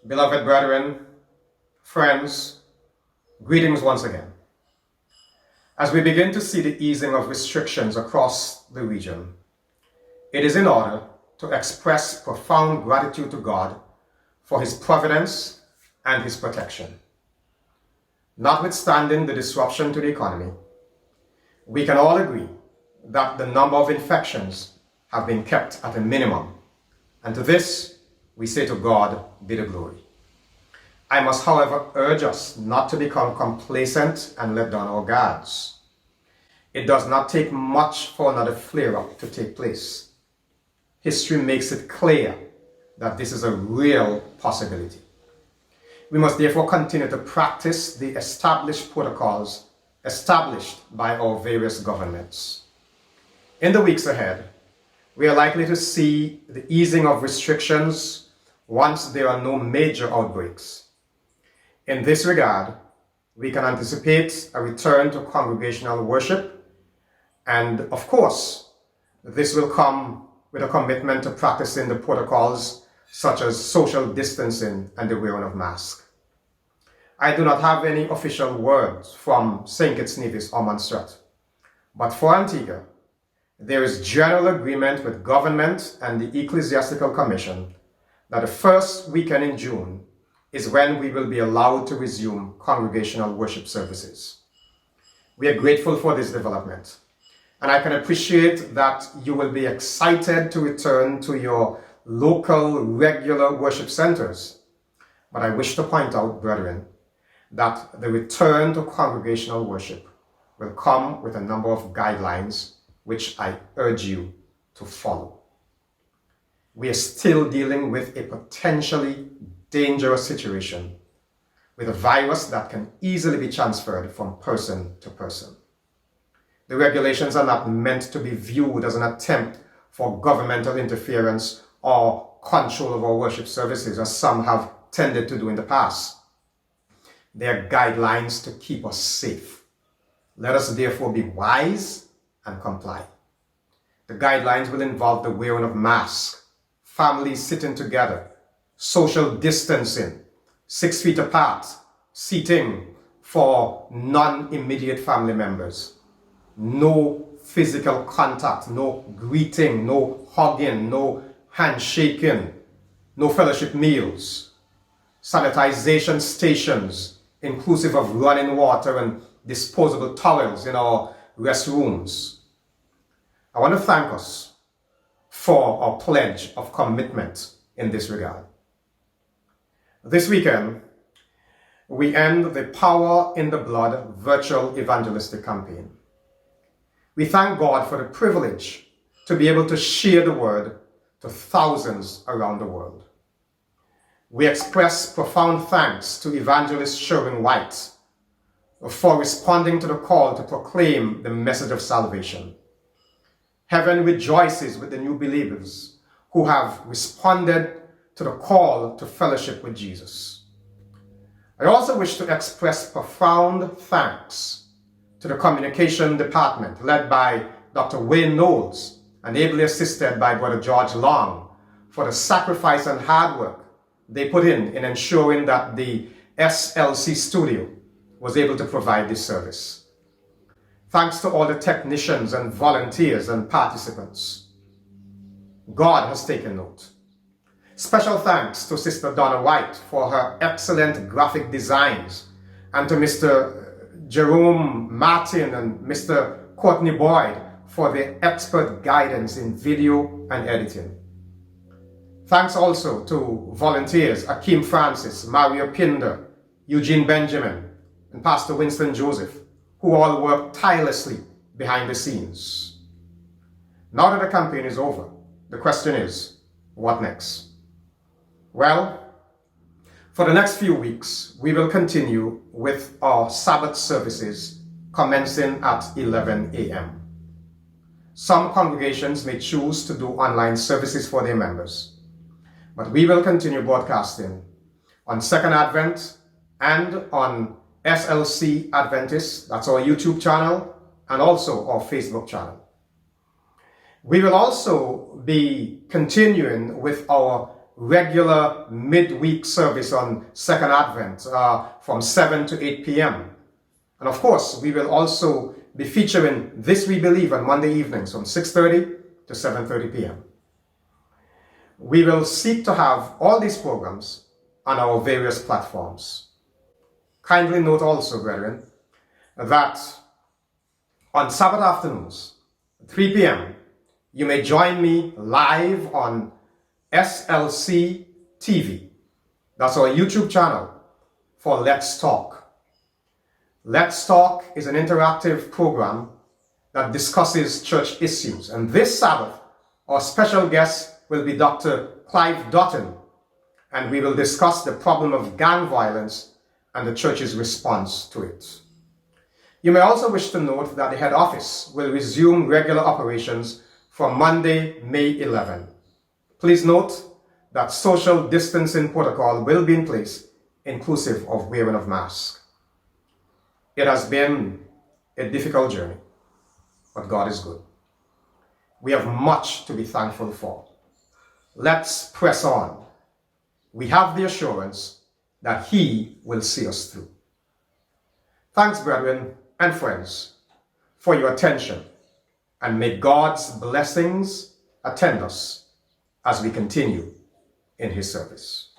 Beloved brethren, friends, greetings once again. As we begin to see the easing of restrictions across the region, it is in order to express profound gratitude to God for His providence and His protection. Notwithstanding the disruption to the economy, we can all agree that the number of infections have been kept at a minimum, and to this we say to God be the glory. I must, however, urge us not to become complacent and let down our guards. It does not take much for another flare-up to take place. History makes it clear that this is a real possibility. We must therefore continue to practice the established protocols established by our various governments. In the weeks ahead, we are likely to see the easing of restrictions once there are no major outbreaks. In this regard, we can anticipate a return to congregational worship, and of course, this will come with a commitment to practicing the protocols such as social distancing and the wearing of masks. I do not have any official words from St. Kitts Nevis or Montserrat, but for Antigua, there is general agreement with government and the Ecclesiastical Commission that the first weekend in June is when we will be allowed to resume congregational worship services. We are grateful for this development, and I can appreciate that you will be excited to return to your local regular worship centers. But I wish to point out, brethren, that the return to congregational worship will come with a number of guidelines which I urge you to follow. We are still dealing with a potentially dangerous situation with a virus that can easily be transferred from person to person. The regulations are not meant to be viewed as an attempt for governmental interference or control of our worship services, as some have tended to do in the past. They are guidelines to keep us safe. Let us therefore be wise and comply. The guidelines will involve the wearing of masks, families sitting together, social distancing, 6 feet apart, seating for non-immediate family members, no physical contact, no greeting, no hugging, no handshaking, no fellowship meals, sanitization stations, inclusive of running water and disposable towels in our restrooms. I want to thank us for our pledge of commitment in this regard. This weekend, we end the Power in the Blood virtual evangelistic campaign. We thank God for the privilege to be able to share the word to thousands around the world. We express profound thanks to Evangelist Sherwin White for responding to the call to proclaim the message of salvation. Heaven rejoices with the new believers who have responded to the call to fellowship with Jesus. I also wish to express profound thanks to the communication department led by Dr. Wayne Knowles and ably assisted by Brother George Long for the sacrifice and hard work they put in ensuring that the SLC studio was able to provide this service. Thanks to all the technicians and volunteers and participants. God has taken note. Special thanks to Sister Donna White for her excellent graphic designs, and to Mr. Jerome Martin and Mr. Courtney Boyd for their expert guidance in video and editing. Thanks also to volunteers Akeem Francis, Mario Pinder, Eugene Benjamin, and Pastor Winston Joseph, who all work tirelessly behind the scenes. Now that the campaign is over, the question is, what next? Well, for the next few weeks, we will continue with our Sabbath services commencing at 11 a.m. Some congregations may choose to do online services for their members, but we will continue broadcasting on Second Advent and on SLC Adventist, that's our YouTube channel, and also our Facebook channel. We will also be continuing with our regular midweek service on Second Advent from 7 to 8 p.m. And of course, we will also be featuring This We Believe on Monday evenings from 6:30 to 7:30 p.m. We will seek to have all these programs on our various platforms. Kindly note also, brethren, that on Sabbath afternoons, 3 p.m., you may join me live on SLC TV. That's our YouTube channel for Let's Talk. Let's Talk is an interactive program that discusses church issues. And this Sabbath, our special guest will be Dr. Clive Dutton, and we will discuss the problem of gang violence and the church's response to it. You may also wish to note that the head office will resume regular operations from Monday, May 11. Please note that social distancing protocol will be in place, inclusive of wearing of masks. It has been a difficult journey, but God is good. We have much to be thankful for. Let's press on. We have the assurance that He will see us through. Thanks, brethren and friends, for your attention, and may God's blessings attend us as we continue in His service.